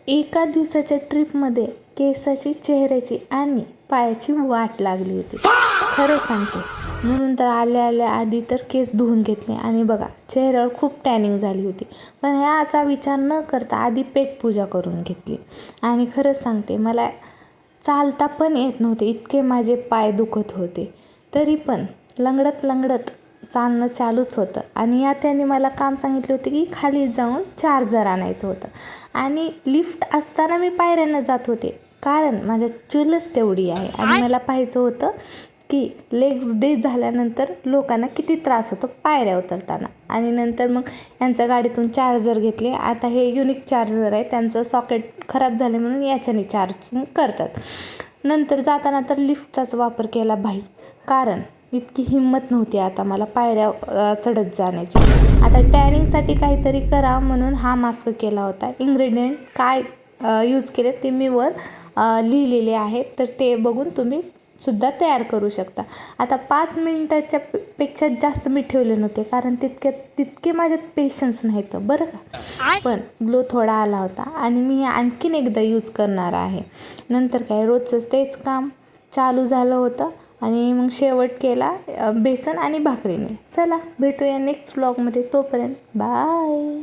एका दिवसाच्या ट्रिपमध्ये केसाची, चेहऱ्याची आणि पायाची वाट लागली होती. खरं सांगते. म्हणून तर आल्या आल्या आधी तर केस धुवून घेतले आणि बघा चेहऱ्यावर खूप टॅनिंग झाली होती. पण ह्याचा विचार न करता आधी पेटपूजा करून घेतली. आणि खरंच सांगते, मला चालता पण येत नव्हते, इतके माझे पाय दुखत होते. तरी पण लंगडत लंगडत चालणं चालूच होतं. आणि या त्याने मला काम सांगितले होते की खाली जाऊन चार्जर आणायचं होतं. आणि लिफ्ट असताना मी पायऱ्यांना जात होते, कारण माझ्या चूलच तेवढी आहे. आणि मला पाहायचं होतं की लेग्स डे झाल्यानंतर लोकांना किती त्रास होतो पायऱ्या उतरताना. आणि नंतर मग यांच्या गाडीतून चार्जर घेतले. आता हे युनिक चार्जर आहे, त्यांचं सॉकेट खराब झाले म्हणून याच्याने चार्जिंग करतात. नंतर जाताना तर लिफ्टचाच वापर केला बाई, कारण इतकी हिंमत नव्हती आता मला पायऱ्या चढत जाण्याची. आता टॅनिंगसाठी काहीतरी करा म्हणून हा मास्क केला होता. इन्ग्रेडियंट काय यूज केले ते मी वर लिहिलेले आहेत, तर ते बघून तुम्ही सुद्धा तयार करू शकता. आता 5 मिनिटाच्या पेक्षा जास्त मी ठेवले नव्हते, कारण तितके माझ्यात पेशन्स नाहीत बरं का. पण ग्लो थोडा आला होता आणि मी हे आणखीन एकदा यूज करणार आहे. नंतर काय रोजचंच तेच काम चालू झालं होतं. आणि मग शेवट केला बेसन आणि भाकरीने. चला भेटूया नेक्स्ट व्लॉगमध्ये. तोपर्यंत बाय.